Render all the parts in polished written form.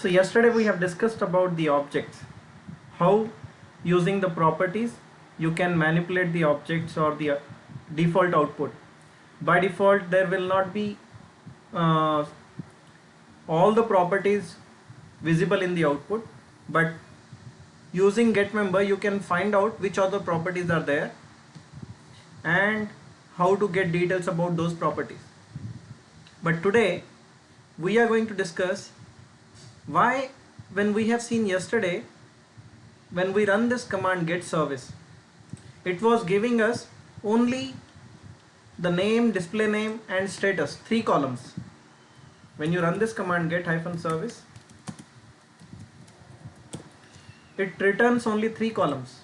So yesterday we have discussed about the objects, how using the properties you can manipulate the objects or the default output. By default there will not be uh, all the properties visible in the output, but using getMember you can find out which other properties are there and how to get details about those properties. But today we are going to discuss why, when we have seen yesterday, when we run this command get service, it was giving us only the name, display name and status, 3 columns. When you run this command get -service, it returns only 3 columns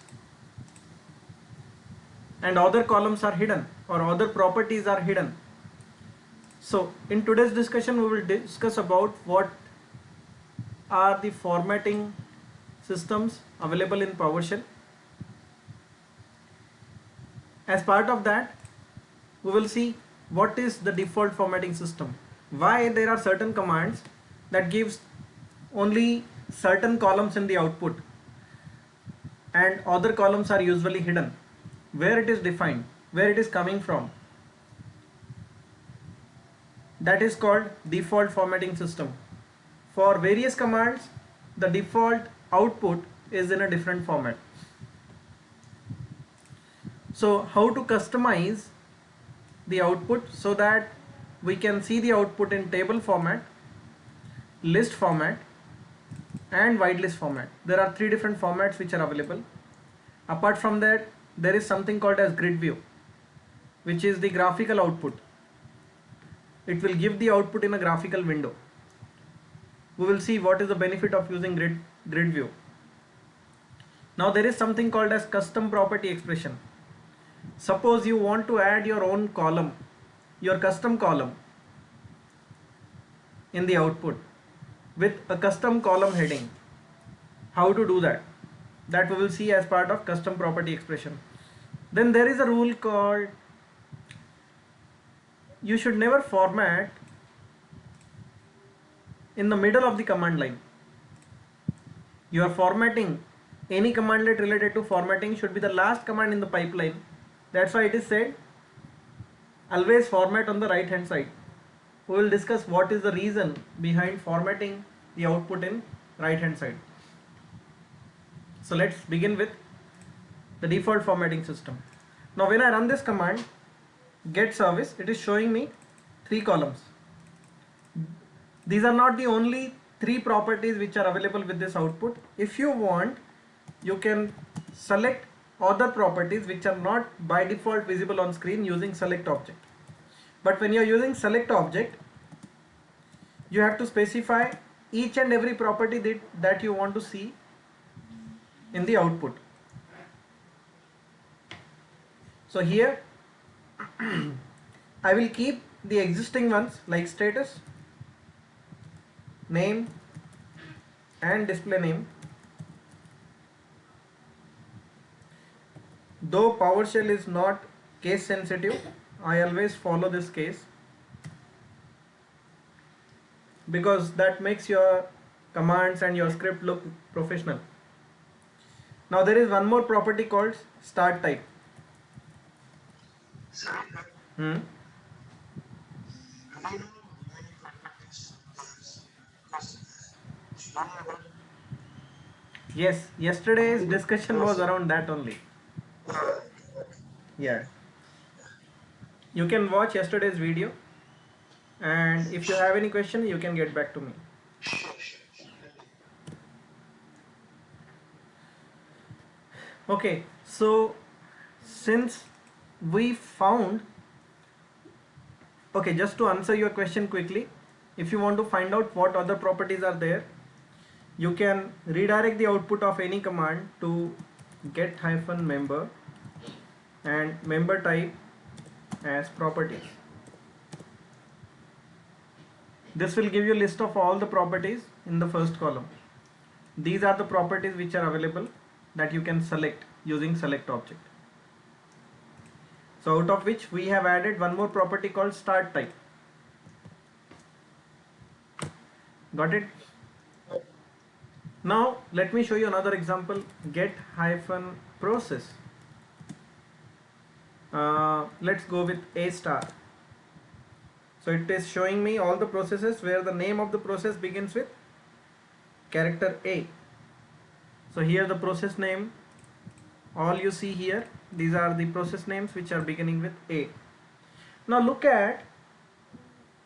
and other columns are hidden or other properties are hidden. So in today's discussion we will discuss about what are the formatting systems available in PowerShell. As part of that, we will see what is the default formatting system, why there are certain commands that gives only certain columns in the output and other columns are usually hidden, where it is defined, where it is coming from. That is called default formatting system. For various commands, the default output is in a different format. So how to customize the output so that we can see the output in table format, list format and wide list format. There are 3 different formats which are available. Apart from that, there is something called as grid view, which is the graphical output. It will give the output in a graphical window. We will see what is the benefit of using grid view. Now there is something called as custom property expression. Suppose you want to add your own column, your custom column in the output with a custom column heading. How to do that? That we will see as part of custom property expression. Then there is a rule called you should never format in the middle of the command line. You are formatting any commandlet related to formatting should be the last command in the pipeline. That's why it is said always format on the right hand side. We will discuss what is the reason behind formatting the output in right hand side. So let's begin with the default formatting system. Now when I run this command get service, it is showing me 3 columns. These are not the only 3 properties which are available with this output. If you want, you can select other properties which are not by default visible on screen using select object. But when you are using select object, you have to specify each and every property that you want to see in the output. So here I will keep the existing ones like status, name and display name. Though PowerShell is not case sensitive, I always follow this case because that makes your commands and your script look professional. Now there is one more property called start type. Yes, yesterday's discussion was around that only. Yeah. You can watch yesterday's video and if you have any question you can get back to me. Okay, so since we found, okay, just to answer your question quickly, if you want to find out what other properties are there, you can redirect the output of any command to get-member and member type as properties. This will give you a list of all the properties in the first column. These are the properties which are available that you can select using select object. So out of which we have added one more property called start type. Got it? Now let me show you another example. Get hyphen process. Let's go with A star. So it is showing me all the processes where the name of the process begins with character A. So here the process name, all you see here, these are the process names which are beginning with A. Now look at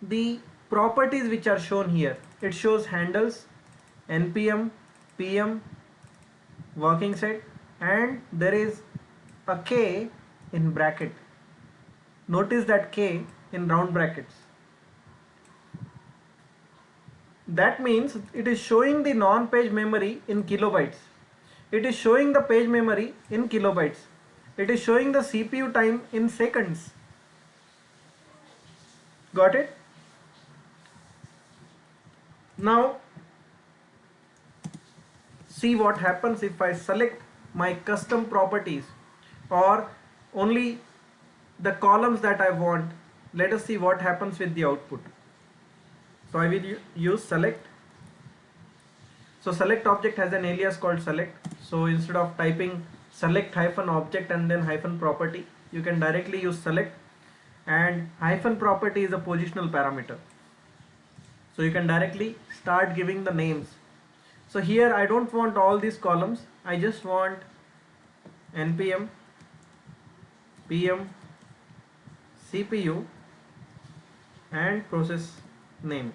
the properties which are shown here. It shows handles, npm, pm, working set, and there is a k in bracket. Notice that k in round brackets. That means it is showing the non-page memory in kilobytes. It is showing the page memory in kilobytes. It is showing the CPU time in seconds. Got it? Now see what happens if I select my custom properties or only the columns that I want. Let us see what happens with the output. So I will use select. So select object has an alias called select. So instead of typing select hyphen object and then hyphen property, you can directly use select, and hyphen property is a positional parameter. So you can directly start giving the names. So here I don't want all these columns. I just want npm, pm, CPU and process name.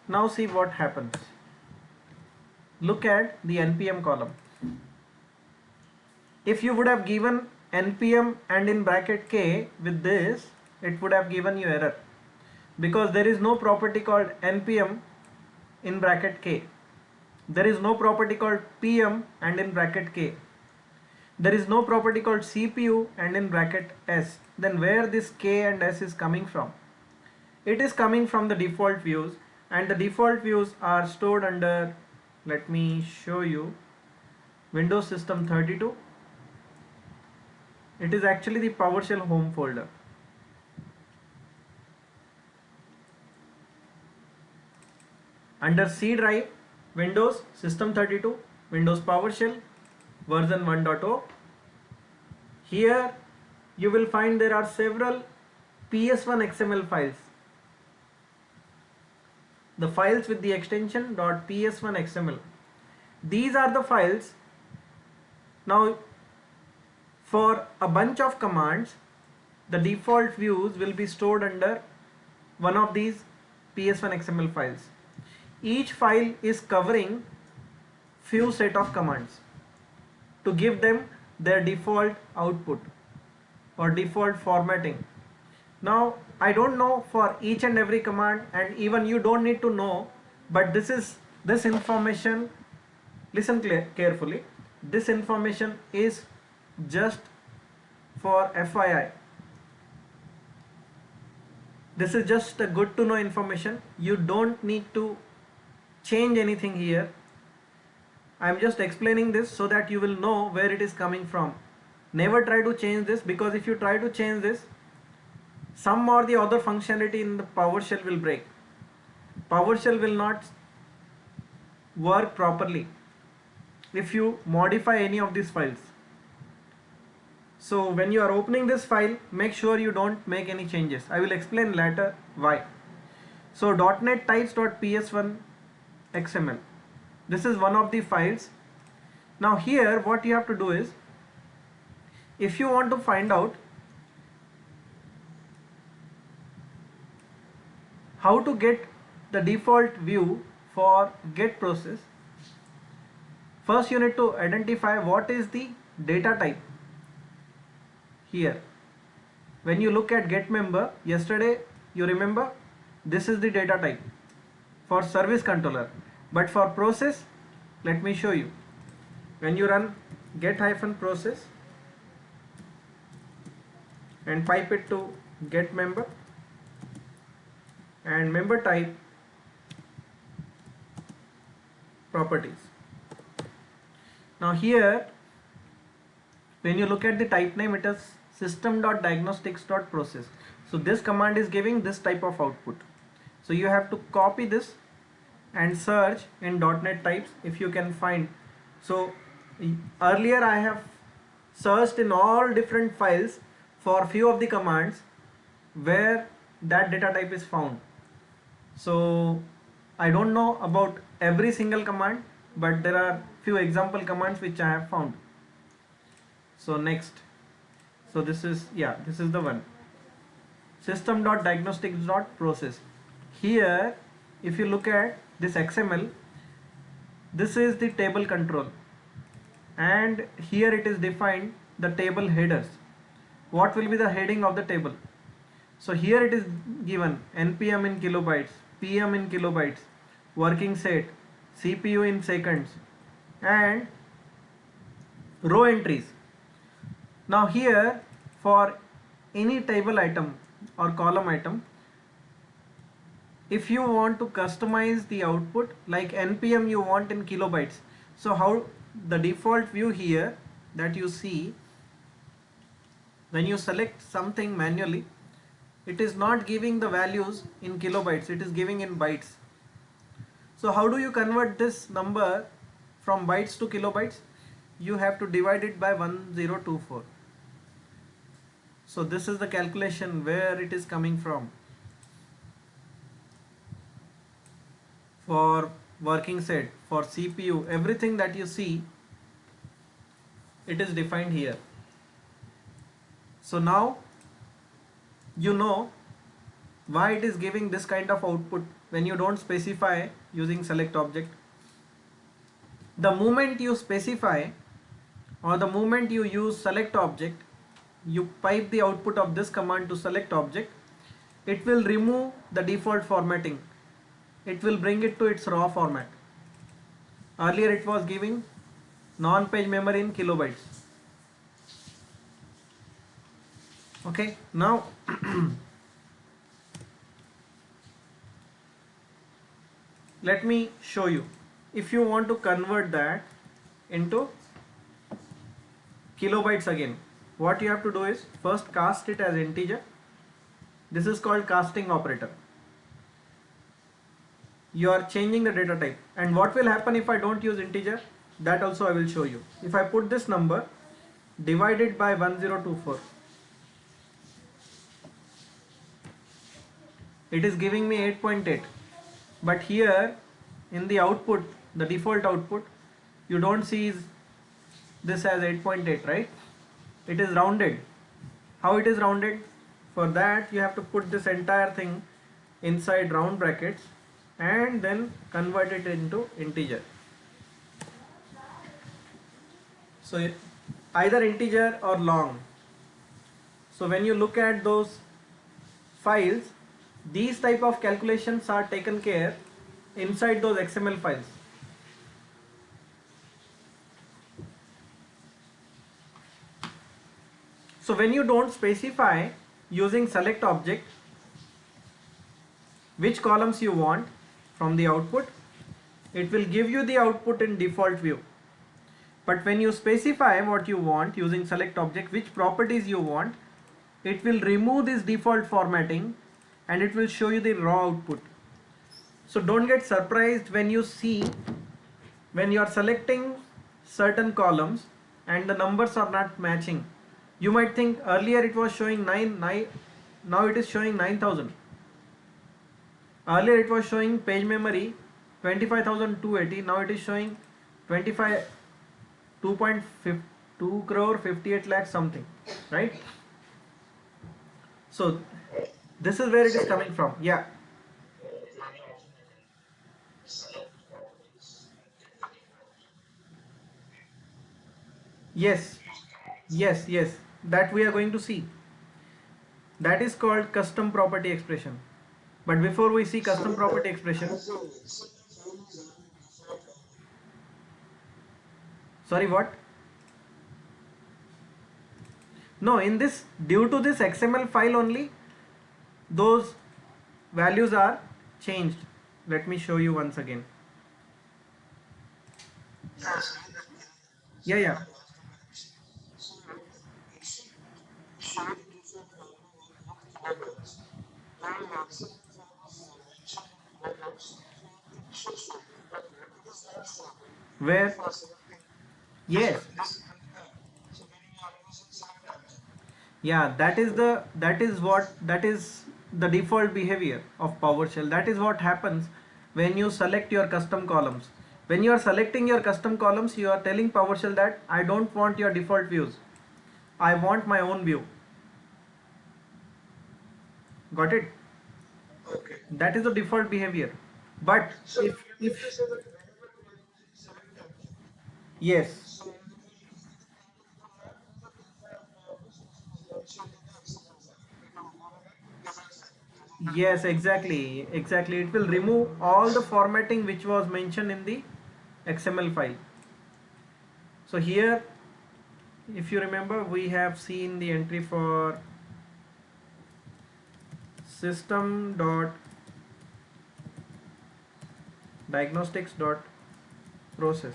Now see what happens. Look at the npm column. If you would have given npm and in bracket k with this, it would have given you error because there is no property called npm in bracket k. There is no property called pm and in bracket k. There is no property called CPU and in bracket s. Then where this k and s is coming from? It is coming from the default views, and the default views are stored under, let me show you, Windows System 32. It is actually the PowerShell home folder. Under C drive, Windows System 32, Windows PowerShell version 1.0. Here you will find there are several PS1 XML files. The files with the extension .ps1 XML. These are the files. Now for a bunch of commands, the default views will be stored under one of these PS1 XML files. Each file is covering few set of commands to give them their default output or default formatting. Now I don't know for each and every command, and even you don't need to know, but this information, listen carefully, this information is just for FYI. This is just a good to know information. You don't need to change anything here. I am just explaining this so that you will know where it is coming from. Never try to change this, because if you try to change this, some or the other functionality in the PowerShell will break. PowerShell will not work properly if you modify any of these files. So when you are opening this file, make sure you don't make any changes. I will explain later why. So .NET types.ps1 XML. This is one of the files. Now here what you have to do is, if you want to find out how to get the default view for get process, first you need to identify what is the data type. Here when you look at get member, yesterday you remember this is the data type for service controller, but for process, let me show you. When you run get hyphen process and pipe it to get member and member type properties. Now here when you look at the type name, it is system.diagnostics.process. So this command is giving this type of output. So you have to copy this and search in .NET types if you can find. So earlier I have searched in all different files for few of the commands where that data type is found. So I don't know about every single command, but there are few example commands which I have found. So next, so this is, yeah, this is the one, system.diagnostics.process. Here if you look at this XML, this is the table control, and here it is defined the table headers. What will be the heading of the table? So here it is given npm in kilobytes, pm in kilobytes, working set, CPU in seconds, and row entries. Now here for any table item or column item, if you want to customize the output, like npm you want in kilobytes, so how the default view here that you see, when you select something manually, it is not giving the values in kilobytes, it is giving in bytes. So how do you convert this number from bytes to kilobytes? You have to divide it by 1024. So this is the calculation where it is coming from. For working set, for CPU, everything that you see, it is defined here. So now you know why it is giving this kind of output when you don't specify using select object. The moment you specify or the moment you use select object, you pipe the output of this command to select object, it will remove the default formatting. It will bring it to its raw format. Earlier it was giving non-page memory in kilobytes. Okay, now let me show you. If you want to convert that into kilobytes again, what you have to do is first cast it as integer. This is called casting operator. You are changing the data type, and what will happen if I don't use integer, that also I will show you. If I put this number divided by 1024, it is giving me 8.8, but here in the output, the default output, you don't see this as 8.8, right? It is rounded. How it is rounded? For that you have to put this entire thing inside round brackets and then convert it into integer. So either integer or long. So when you look at those files, these type of calculations are taken care inside those XML files. So when you don't specify using select object which columns you want from the output, it will give you the output in default view. But when you specify what you want using select object, which properties you want, it will remove this default formatting and it will show you the raw output. So don't get surprised when you see, when you are selecting certain columns and the numbers are not matching. You might think earlier it was showing 9, now it is showing 9000. Earlier it was showing page memory 25,280, now it is showing 2 crore 58 lakh something, right? So this is where it is coming from. Yeah. Yes, yes, that we are going to see. That is called custom property expression. But before we see custom property expression, sorry, what? No, in this, due to this XML file only, those values are changed. Let me show you once again. Yeah. Where? Yes. Yeah, that is the default behavior of PowerShell. That is what happens when you select your custom columns. When you are selecting your custom columns, you are telling PowerShell that I don't want your default views. I want my own view. Got it? That is the default behavior. But if yes, yes, exactly. It will remove all the formatting which was mentioned in the XML file. So here, if you remember, we have seen the entry for system dot diagnostics dot process.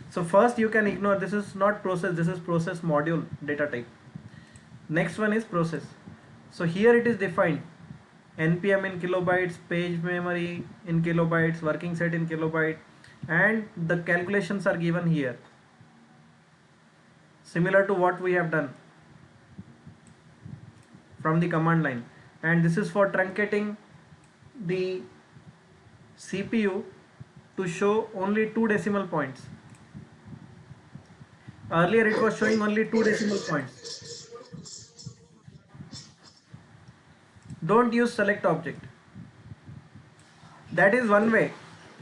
So first you can ignore, this is not process, this is process module data type. Next one is process. So here it is defined npm in kilobytes, page memory in kilobytes, working set in kilobyte, and the calculations are given here, similar to what we have done from the command line. And this is for truncating the CPU to show only 2 decimal points. Earlier it was showing only 2 decimal points. Don't use select object. That is one way.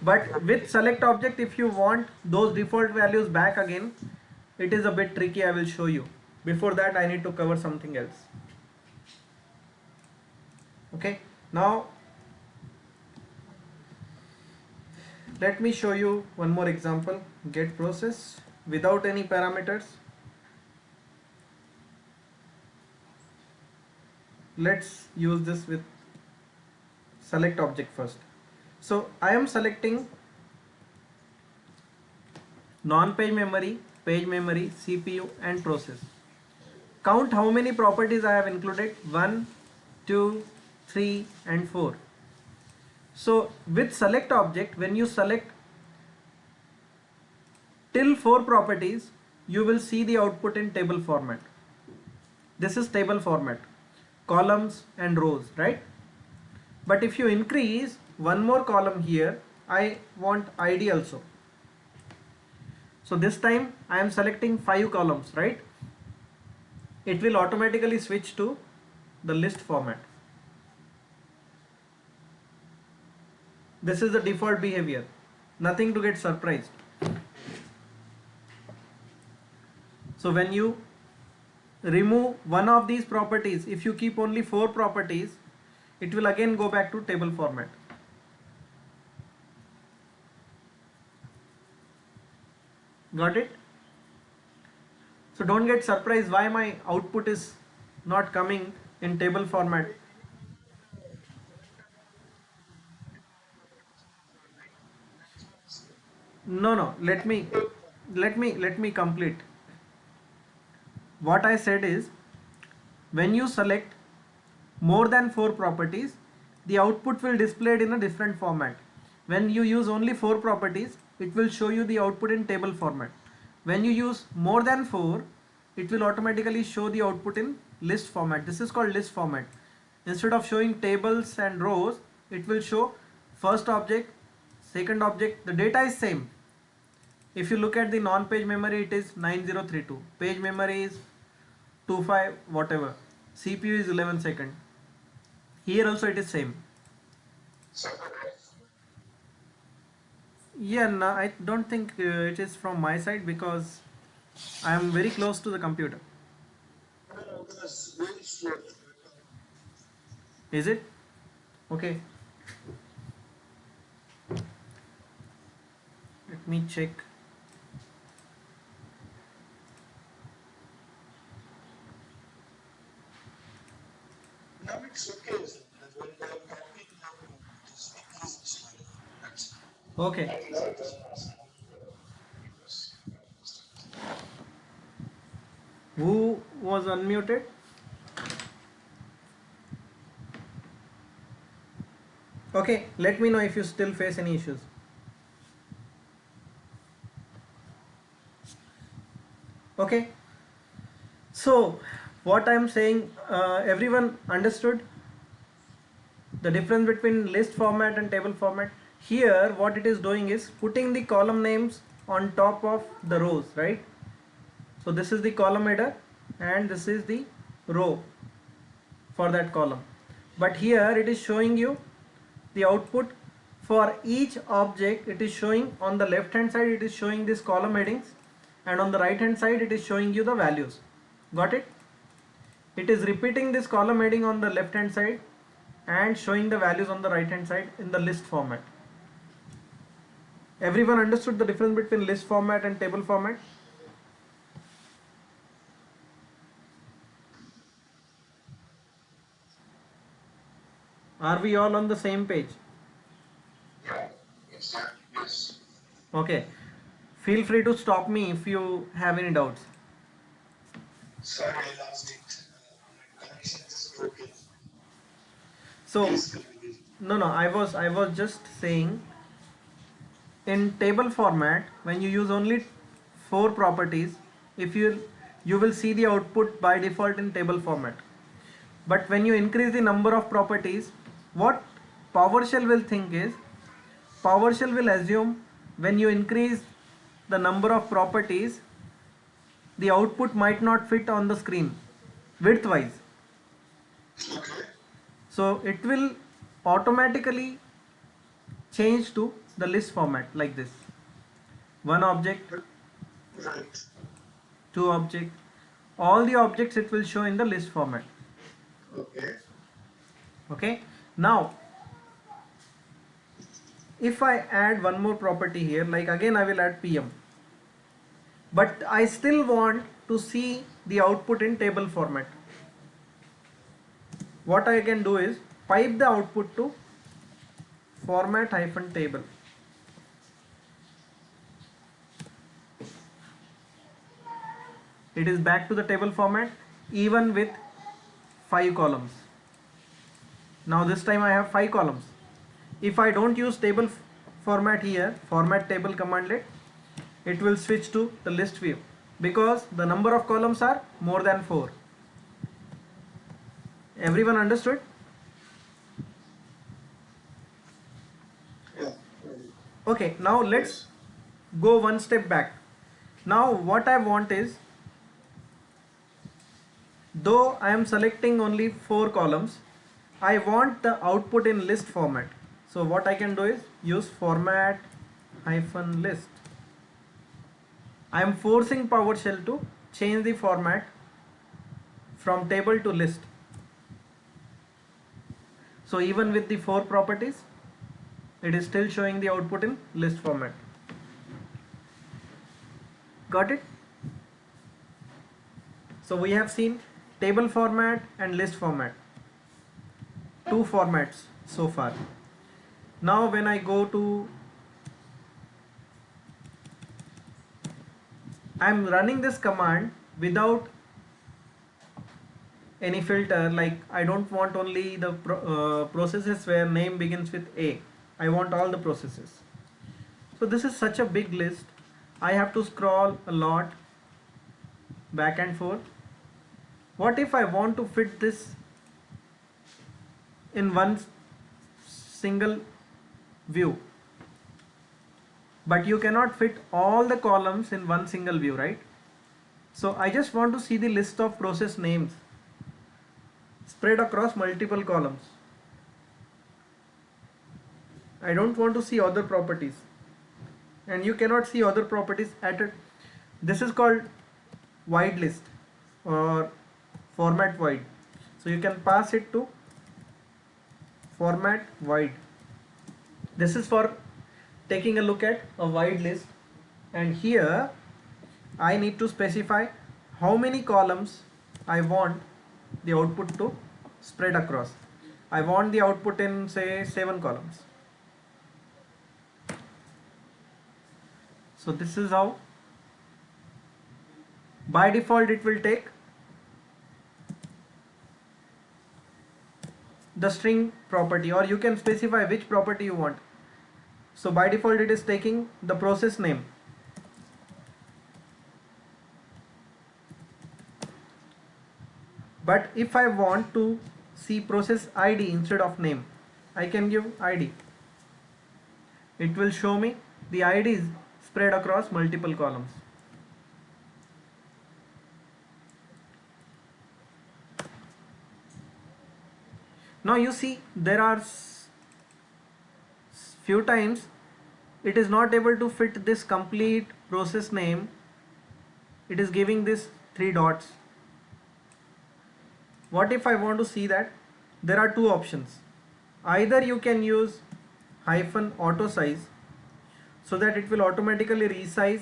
But with select object, if you want those default values back again, it is a bit tricky. I will show you. Before that, I need to cover something else. Okay. Now, let me show you one more example. Get process without any parameters. Let's use this with select object first. So I am selecting non-page memory, CPU and process. Count how many properties I have included: 1, 2, 3 and 4. So with select object, when you select till 4 properties, you will see the output in table format. This is table format, columns and rows, right? But if you increase one more column here, I want ID also. So this time I am selecting 5 columns, right? It will automatically switch to the list format. This is the default behavior. Nothing to get surprised. So when you remove one of these properties, if you keep only 4 properties, it will again go back to table format. Got it? So don't get surprised why my output is not coming in table format. No, let me complete. What I said is, when you select more than 4 properties, the output will display it in a different format. When you use only 4 properties, it will show you the output in table format. When you use more than 4, it will automatically show the output in list format. This is called list format. Instead of showing tables and rows, it will show first object, second object. The data is same. If you look at the non-page memory, it is 9032. Page memory is 25 whatever. CPU is 11 second. Here also it is same. Yeah, no, I don't think it is from my side because I am very close to the computer. Is it? Okay, let me check. Okay, Who was unmuted? Okay, let me know if you still face any issues. Okay, so what I am saying, everyone understood the difference between list format and table format? Here what it is doing is putting the column names on top of the rows, right? So this is the column header and this is the row for that column, but here it is showing you the output for each object. It is showing on the left hand side, it is showing this column headings, and on the right hand side it is showing you the values. Got it? It is repeating this column heading on the left hand side and showing the values on the right hand side in the list format. Everyone understood the difference between list format and table format? Are we all on the same page? Yeah. Yes. Yes. Okay. Feel free to stop me if you have any doubts. Sorry, I lost it. My connection is broken. So, Please continue. no, I was just saying, in table format, when you use only 4 properties, if you will see the output by default in table format. But when you increase the number of properties, what PowerShell will think is, PowerShell will assume when you increase the number of properties, the output might not fit on the screen width wise. Okay. So it will automatically change to the list format like this: one object, Right. two object, all the objects it will show in the list format. Okay. Okay, now if I add one more property here, like again I will add PM, but I still want to see the output in table format. What I can do is pipe the output to format hyphen table. It is back to the table format even with 5 columns. Now this time I have 5 columns. If I don't use table format here, format table commandlet, it will switch to the list view because the number of columns are more than 4. Everyone understood? Yeah. Okay, now let's Yes. go one step back. Now what I want is, though I am selecting only 4 columns, I want the output in list format. So what I can do is use format hyphen list. I am forcing PowerShell to change the format from table to list. So even with the 4 properties, it is still showing the output in list format. Got it? So we have seen table format and list format, 2 formats so far. Now when I go to, I am running this command without any filter, like I don't want only the processes where name begins with A. I want all the processes. So this is such a big list. I have to scroll a lot back and forth. What if I want to fit this in one single view? But you cannot fit all the columns in one single view, right? So I just want to see the list of process names spread across multiple columns. I don't want to see other properties, and you cannot see other properties at it. This is called wide list or format wide. So you can pass it to format wide. This is for taking a look at a wide list, and here I need to specify how many columns I want the output to spread across. I want the output in say 7 columns. So this is how By default it will take the string property, or you can specify which property you want. So by default it is taking the process name. But if I want to see process ID instead of name, I can give ID. It will show me the IDs spread across multiple columns. Now you see there are few times it is not able to fit this complete process name. It is giving this 3 dots. What if I want to see that? There are two options. Either you can use hyphen auto size so that it will automatically resize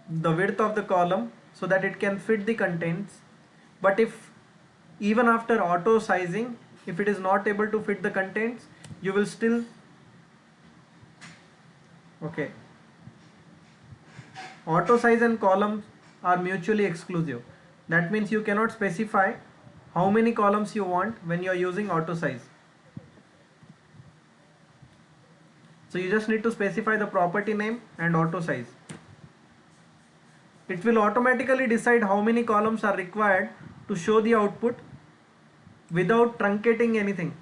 the width of the column so that it can fit the contents. But if even after auto sizing, if it is not able to fit the contents, you will still, okay, auto size and columns are mutually exclusive. That means you cannot specify how many columns you want when you are using auto size. So you just need to specify the property name and auto size. It will automatically decide how many columns are required to show the output without truncating anything.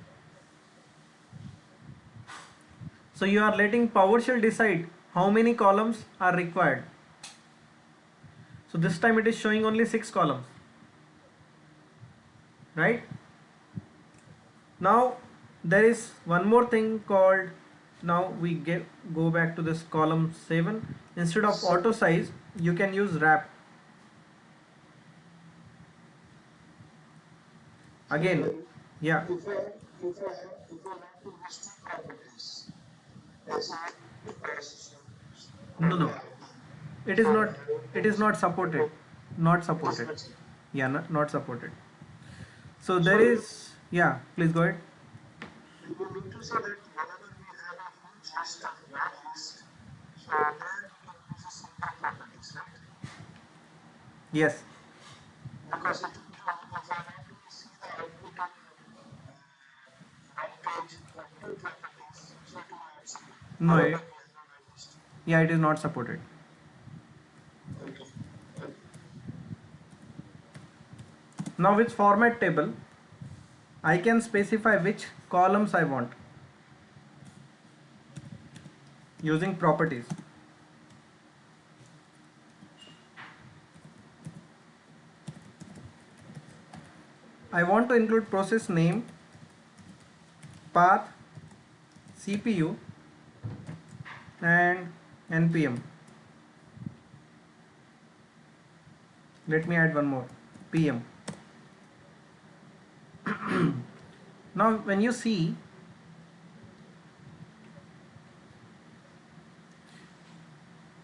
So you are letting PowerShell decide how many columns are required. So this time it is showing only 6 columns, right? Now there is one more thing called, now we go back to this column 7. Instead of auto size, you can use wrap. Again, yeah. If I want to list two properties, as a process No. It is not. It is not supported. Not supported. Yeah, not supported. So there is. Yeah. Please go ahead. you need to say that whenever we have a huge list of values, so then we can use a simple properties, right? Yes. Because if I want to see the output on one page for two properties, so it will not support. No. However, we have a list. Yeah, it is not supported. Okay. Now with format table, I can specify which columns I want using properties. I want to include process name, path, CPU and npm. Let me add one more, pm. Now when you see,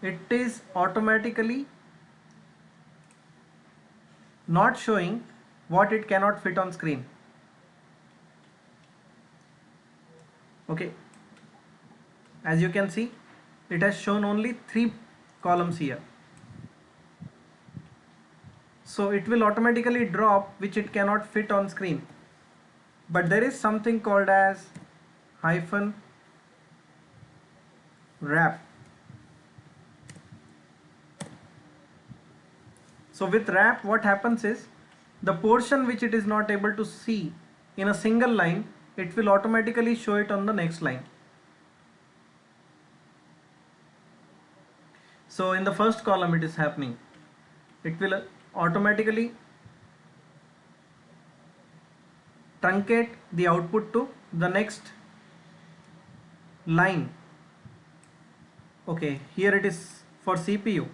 it is automatically not showing what it cannot fit on screen. Okay, as you can see, it has shown only 3 columns here. So it will automatically drop which it cannot fit on screen. But there is something called as hyphen wrap. So with wrap, what happens is, the portion which it is not able to see in a single line, it will automatically show it on the next line. So in the first column it is happening. It will automatically truncate the output to the next line. Okay, here it is for CPU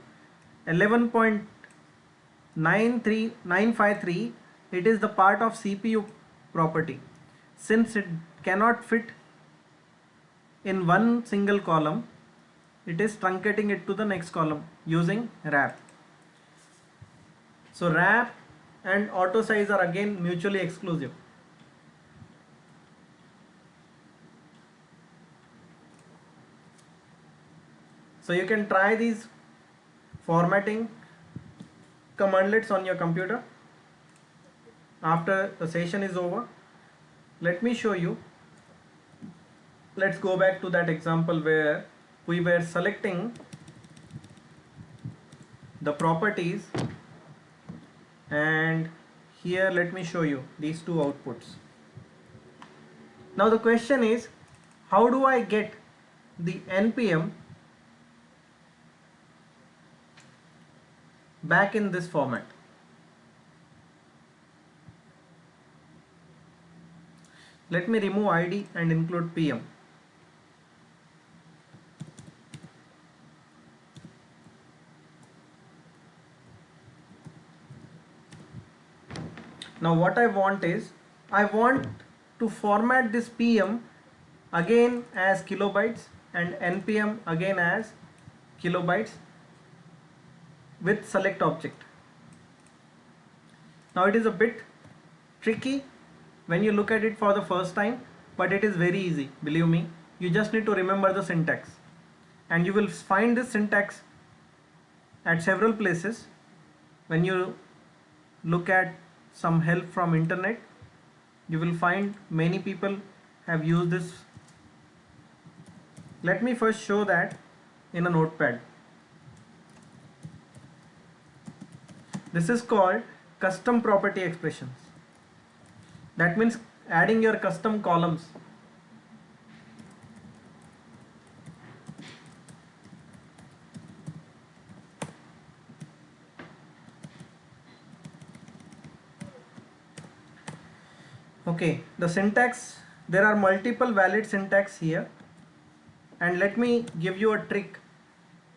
11.93953. It is the part of CPU property. Since it cannot fit in one single column, it is truncating it to the next column using wrap. So wrap and auto size are again mutually exclusive. So you can try these formatting commandlets on your computer after the session is over. Let me show you. Let's go back to that example where we were selecting the properties, and here let me show you these two outputs. Now the question is, how do I get the npm back in this format? Let me remove id and include pm. Now what I want is, I want to format this pm again as kilobytes and npm again as kilobytes with select object. Now it is a bit tricky when you look at it for the first time, but it is very easy, believe me. You just need to remember the syntax, and you will find this syntax at several places. When you look at some help from internet, you will find many people have used this. Let me first show that in a notepad. This is called custom property expressions. That means adding your custom columns. Okay, the syntax, there are multiple valid syntax here, and let me give you a trick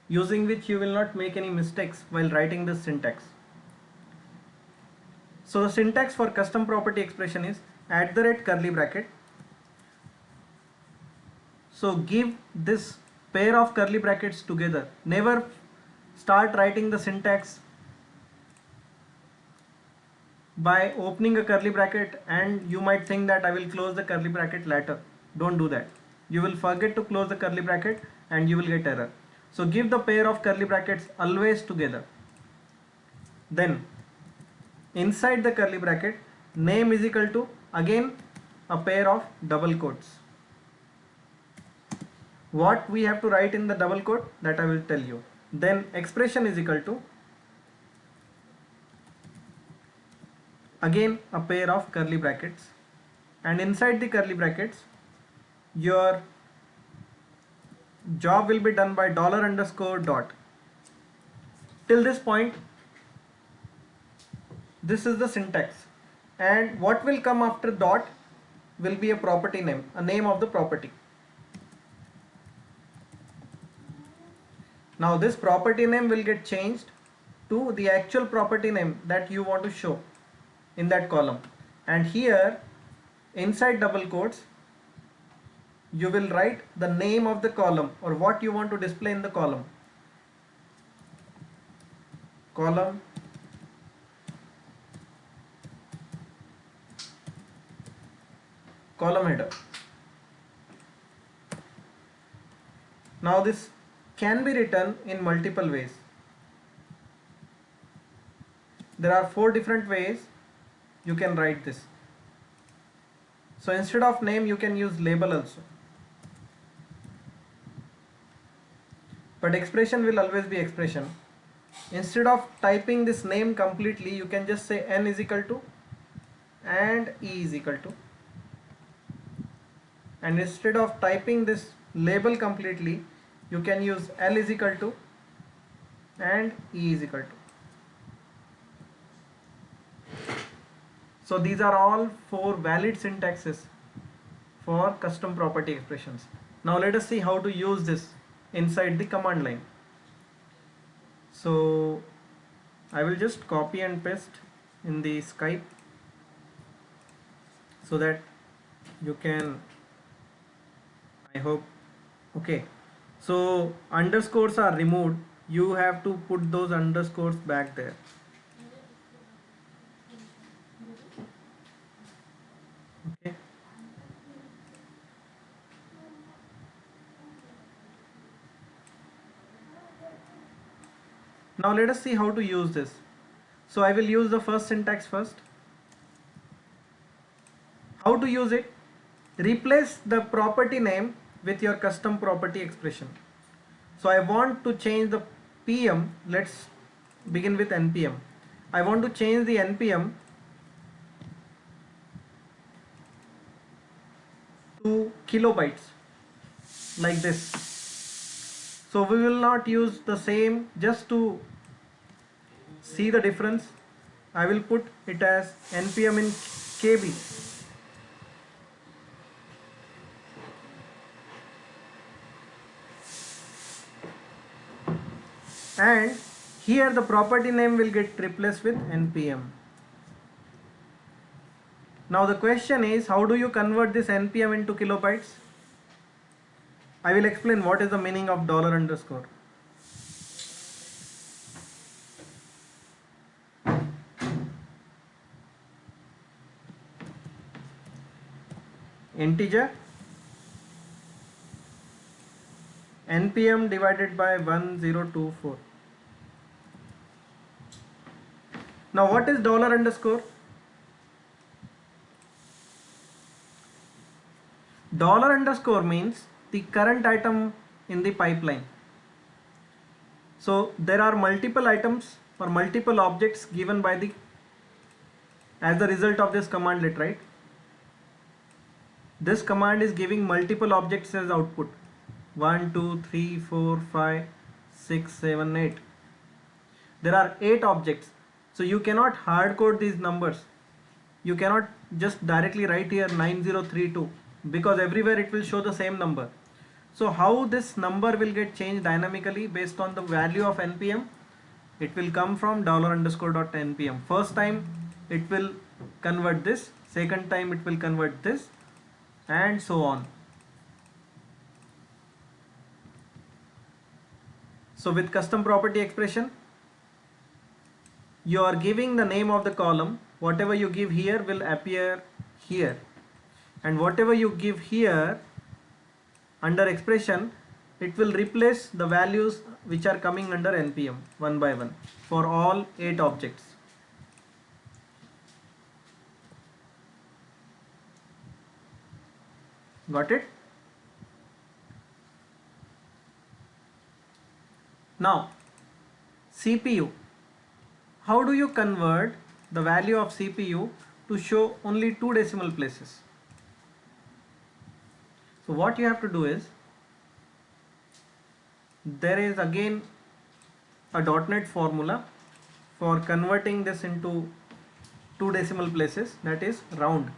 using which you will not make any mistakes while writing this syntax. So the syntax for custom property expression is @ curly bracket. So give this pair of curly brackets together. Never start writing the syntax by opening a curly bracket and you might think that I will close the curly bracket later. Don't do that. You will forget to close the curly bracket and you will get error. So give the pair of curly brackets always together. Then inside the curly bracket, name is equal to again a pair of double quotes. What we have to write in the double quote, that I will tell you. Then expression is equal to again a pair of curly brackets, and inside the curly brackets your job will be done by $_dot. Till this point, this is the syntax, and what will come after dot will be a property name, a name of the property. Now this property name will get changed to the actual property name that you want to show in that column, and here inside double quotes you will write the name of the column or what you want to display in the column. Column header. Now this can be written in multiple ways. There are 4 different ways you can write this. So instead of name you can use label also, but expression will always be expression. Instead of typing this name completely, you can just say n is equal to and e is equal to, and instead of typing this label completely, you can use l is equal to and e is equal to. So these are all 4 valid syntaxes for custom property expressions. Now let us see how to use this inside the command line. So I will just copy and paste in the Skype so that you can, I hope. Okay, so underscores are removed. You have to put those underscores back there. Okay. Now let us see how to use this. So I will use the first syntax first. How to use it? Replace the property name with your custom property expression. So I want to change the PM. Let's begin with NPM. I want to change the NPM to kilobytes like this. So we will not use the same, just to see the difference. I will put it as NPM in KB. And here the property name will get replaced with NPM. Now the question is, how do you convert this NPM into kilobytes? I will explain what is the meaning of dollar underscore. Integer NPM divided by 1024. Now what is dollar underscore? Dollar underscore means the current item in the pipeline. So there are multiple items or multiple objects given by the as the result of this commandlet, right? This command is giving multiple objects as output. 1, 2, 3, 4, 5, 6, 7, 8. There are 8 objects. So you cannot hard code these numbers. You cannot just directly write here 9032, because everywhere it will show the same number. So how this number will get changed dynamically based on the value of NPM? It will come from $_.npm. First time it will convert this, second time it will convert this, and so on. So with custom property expression, you are giving the name of the column. Whatever you give here will appear here, and whatever you give here under expression, it will replace the values which are coming under NPM one by one for all 8 objects. Got it? Now CPU. How do you convert the value of CPU to show only 2 decimal places? So what you have to do is, there is again a .NET formula for converting this into 2 decimal places, that is round.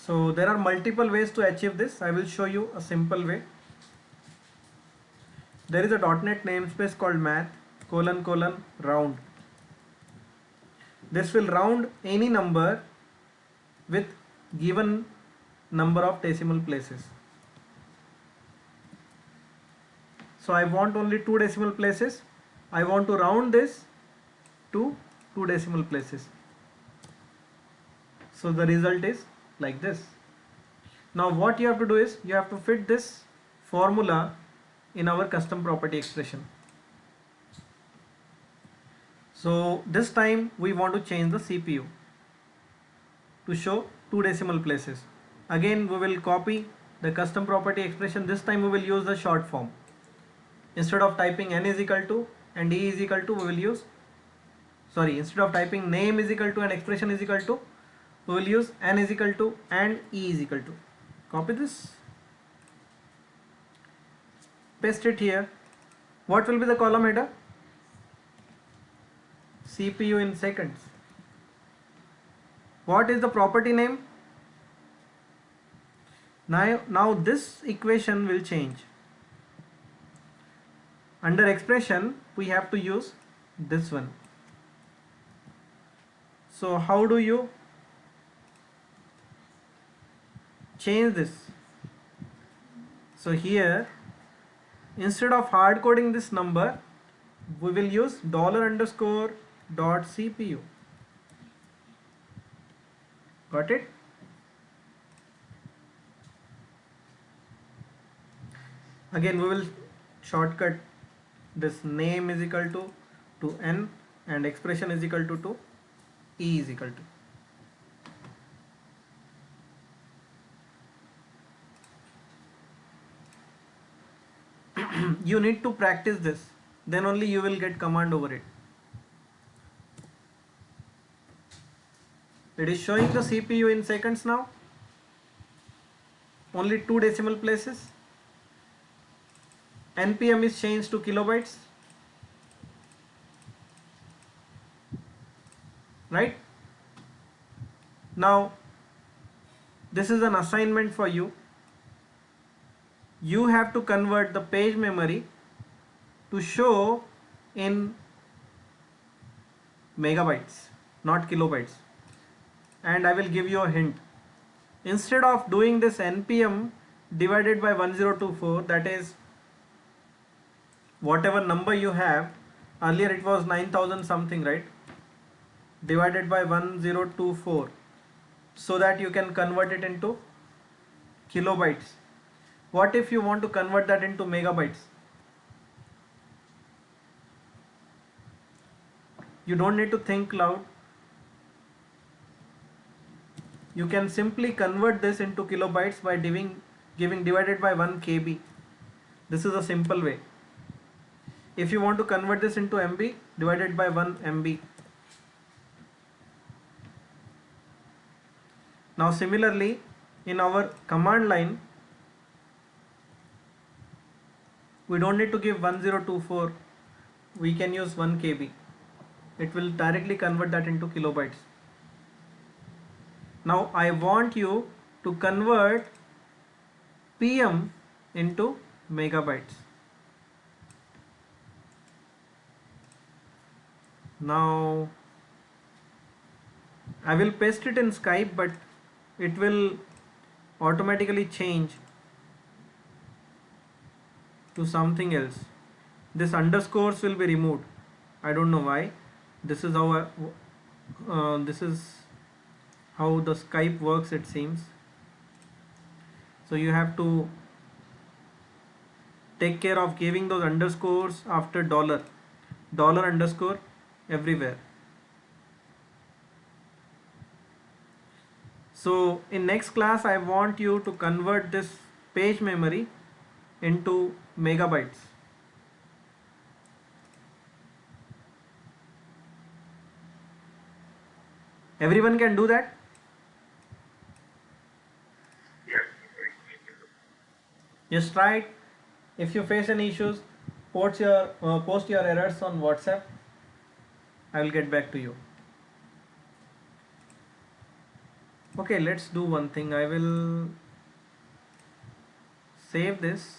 So there are multiple ways to achieve this. I will show you a simple way. There is a .NET namespace called math : round. This will round any number with given number of decimal places. So I want only 2 decimal places. I want to round this to 2 decimal places. So the result is like this. Now what you have to do is, you have to fit this formula in our custom property expression. So this time we want to change the CPU to show 2 decimal places. Again we will copy the custom property expression. This time we will use the short form. Instead of typing n is equal to and e is equal to, we will use, instead of typing name is equal to and expression is equal to, we will use n is equal to and e is equal to. Copy this, paste it here. What will be the column header? CPU in seconds. What is the property name? Now this equation will change. Under expression we have to use this one. So how do you change this? So here, instead of hard coding this number, we will use $_.cpu. Got it? Again we will shortcut, this name is equal to n and expression is equal to e is equal to. You need to practice this, then only you will get command over it. It is showing the CPU in seconds now, only 2 decimal places. NPM is changed to kilobytes, right? Now this is an assignment for you. You have to convert the page memory to show in megabytes, not kilobytes. And I will give you a hint. Instead of doing this npm divided by 1024, that is whatever number you have, earlier it was 9000 something, right? Divided by 1024, so that you can convert it into kilobytes. What if you want to convert that into megabytes? You don't need to think loud. You can simply convert this into kilobytes by giving divided by 1 KB. This is a simple way. If you want to convert this into MB, divided by 1 MB. Now similarly, in our command line, we don't need to give 1024, we can use 1 KB. It will directly convert that into kilobytes. Now I want you to convert PM into megabytes. Now I will paste it in Skype, but it will automatically change to something else. This underscores will be removed. I don't know why. This is how the Skype works, it seems. So you have to take care of giving those underscores after dollar underscore everywhere. So in next class I want you to convert this page memory into megabytes. Everyone can do that? Yes. Just try it. If you face any issues, post your errors on WhatsApp. I will get back to you. Okay, let's do one thing. I will save this.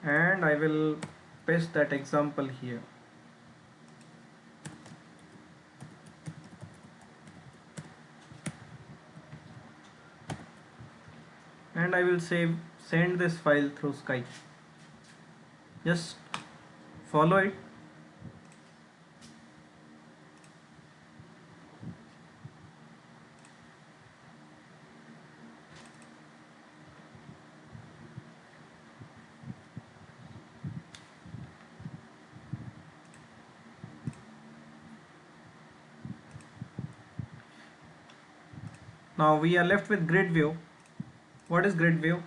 And I will paste that example here. And I will send this file through Skype. Just follow it. Now we are left with grid view. What is grid view?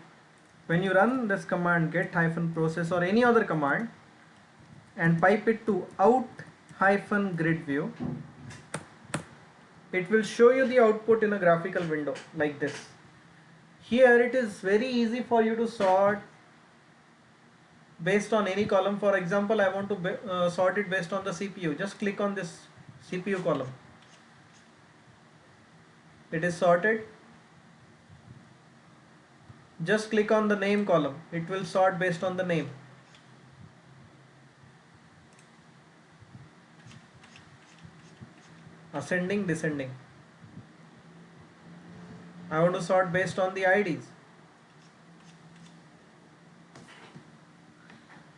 When you run this command get-process or any other command and pipe it to out-grid view, it will show you the output in a graphical window like this. Here it is very easy for you to sort based on any column. For example, I want to sort it based on the CPU. Just click on this CPU column. It is sorted. Just click on the name column. It will sort based on the name. Ascending, descending. I want to sort based on the IDs.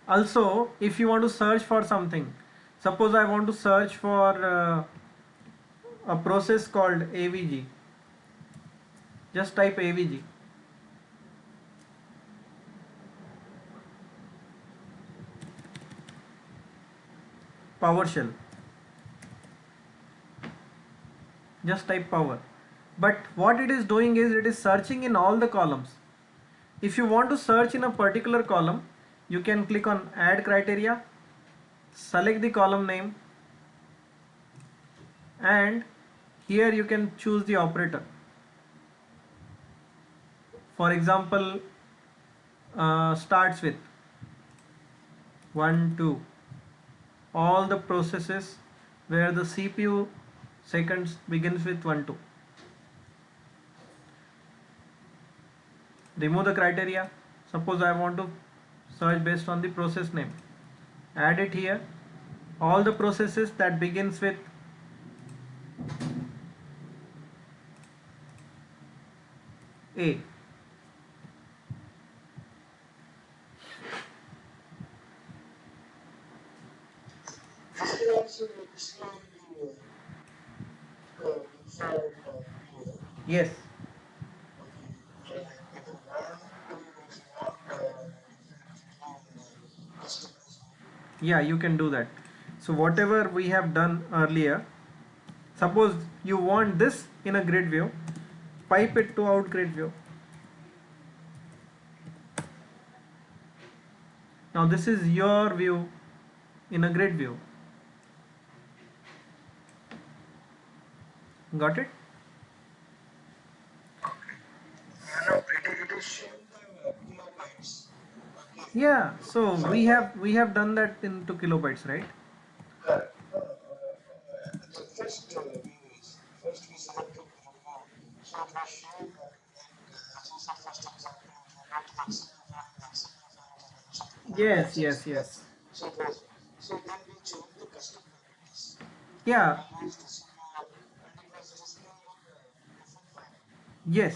Also, if you want to search for something, suppose I want to search for a process called AVG. Just type AVG. PowerShell. Just type power. But what it is doing is it is searching in all the columns. If you want to search in a particular column, you can click on add criteria, select the column name, and here you can choose the operator. For example, starts with 1 2, all the processes where the CPU seconds begins with 1 2. Remove the criteria. Suppose I want to search based on the process name, add it here. All the processes that begins with A. This is also display the inside here. Yes. Okay. Like if you want customize. Yeah, you can do that. So whatever we have done earlier, suppose you want this in a grid view, pipe it to out grid view. Now this is your view in a grid view. Got it? No, it is showing the kilobytes. Okay. Yeah, so we have done that into kilobytes, right? Correct. The first view is first we selected the view. So it was showing as you said first example, not Yes, yes, yes. so it was so then we changed the custom properties. Yeah, We used the CPU and it was displaying different file. yes.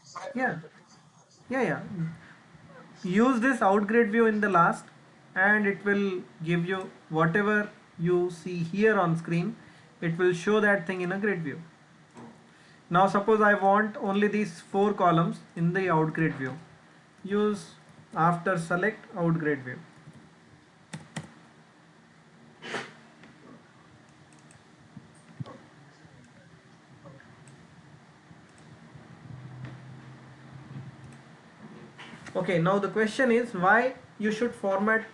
So adding Yeah, yeah, yeah. Use this out grid view in the last, and it will give you whatever you see here on screen. It will show that thing in a grid view. Now suppose I want only these 4 columns in the out grid view. Use after select out grid view. Okay, now the question is why you should format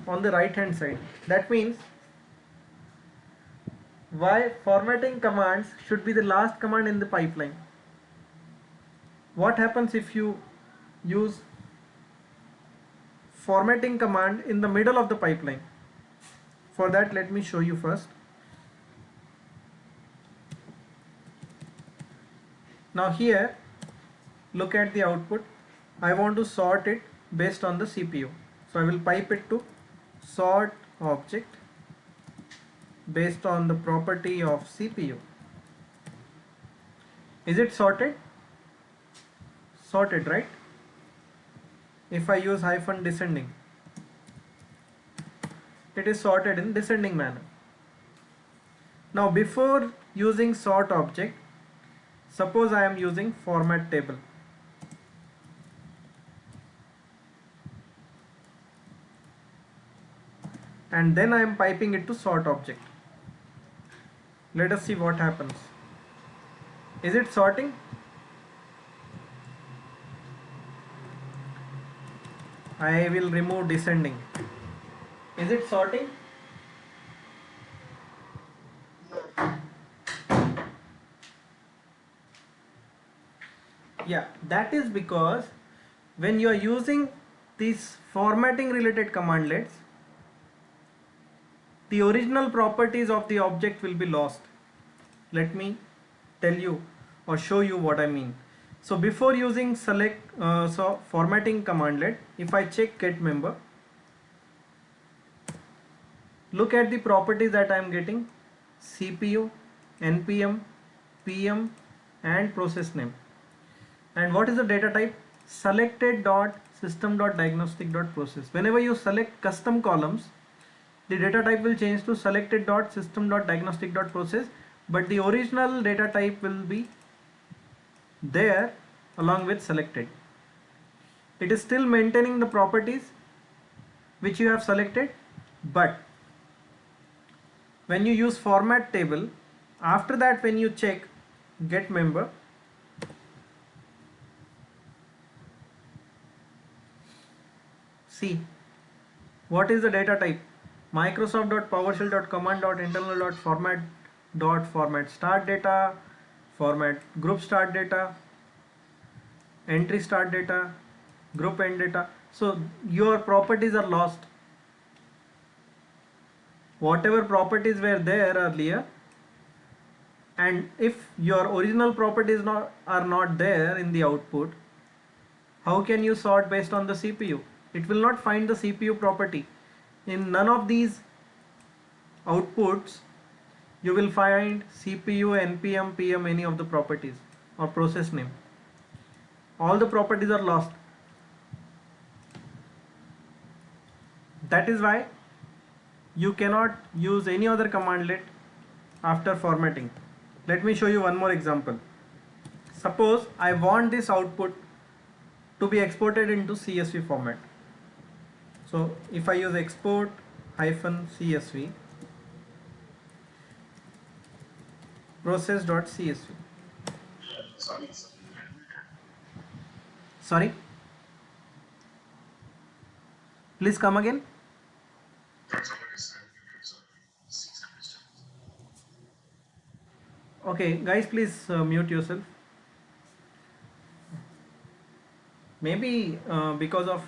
on the right hand side. That means why formatting commands should be the last command in the pipeline. What happens if you use formatting command in the middle of the pipeline? For that, let me show you first. Now here, look at the output. I want to sort it based on the CPU. So I will pipe it to sort object based on the property of CPU. Is it sorted? Sorted, right? If I use hyphen descending, it is sorted in descending manner. Now before using sort object, suppose I am using format table. And then I am piping it to sort object. Let us see what happens. Is it sorting? I will remove descending. Is it sorting? Yeah, that is because when you are using these formatting related commandlets, the original properties of the object will be lost. Let me tell you or show you what I mean. So before using select formatting commandlet, if I check get member, look at the properties that I am getting: CPU, npm, pm, and process name. And what is the data type? Selected dot system.diagnostic.process. Whenever you select custom columns, the data type will change to selected.system.diagnostic.process, but the original data type will be there along with selected. It is still maintaining the properties which you have selected, but when you use format table, after that when you check get member, see what is the data type. Microsoft.powershell.command.internal.format start data, format group start data, entry start data, group end data. So your properties are lost. Whatever properties were there earlier, and if your original properties are not there in the output, how can you sort based on the CPU? It will not find the CPU property. In none of these outputs you will find CPU, NPM, PM, any of the properties or process name. All the properties are lost. That is why you cannot use any other commandlet after formatting. Let me show you one more example. Suppose I want this output to be exported into CSV format. So if I use export -CSV process.csv. Sorry, please come again. Okay guys, please mute yourself. Maybe because of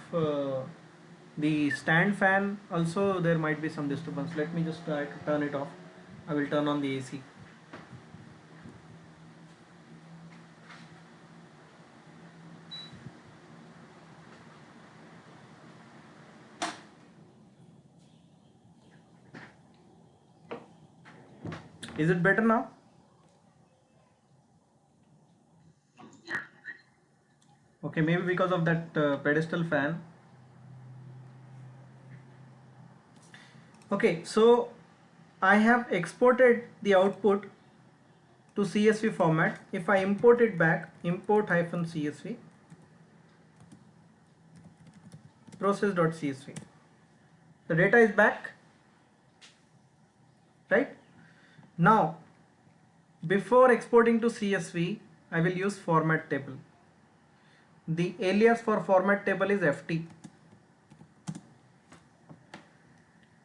the stand fan also there might be some disturbance. Let me just try to turn it off. I will turn on the AC. Is it better now? Okay, maybe because of that pedestal fan. Okay, so I have exported the output to CSV format. If I import it back, import -CSV process.csv, the data is back, right? Now before exporting to CSV, I will use format table. The alias for format table is FT.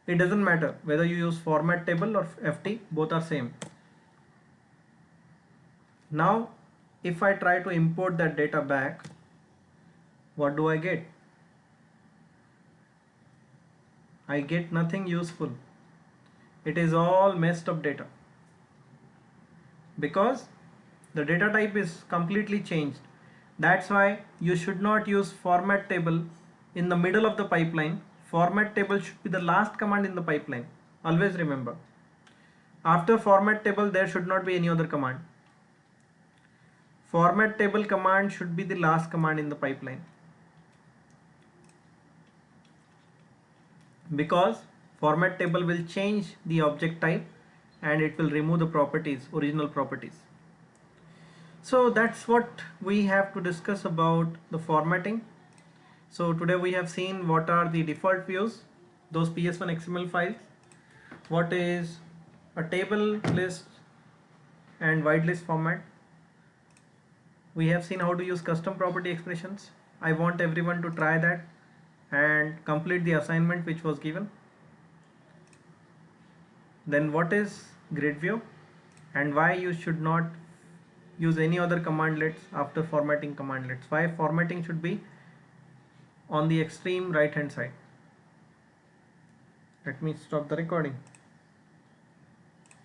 It doesn't matter whether you use format table or FT, both are same. Now if I try to import that data back, what do I get? I get nothing useful. It is all messed up data because the data type is completely changed. That's why you should not use format table in the middle of the pipeline. Format table should be the last command in the pipeline. Always remember. After format table there should not be any other command. Format table command should be the last command in the pipeline. Because format table will change the object type and it will remove the properties, original properties. So that's what we have to discuss about the formatting. So today we have seen what are the default views, those PS1 XML files, what is a table, list and wide list format. We have seen how to use custom property expressions. I want everyone to try that and complete the assignment which was given. Then what is grid view and why you should not use any other commandlets after formatting commandlets. Why formatting should be on the extreme right hand side. Let me stop the recording.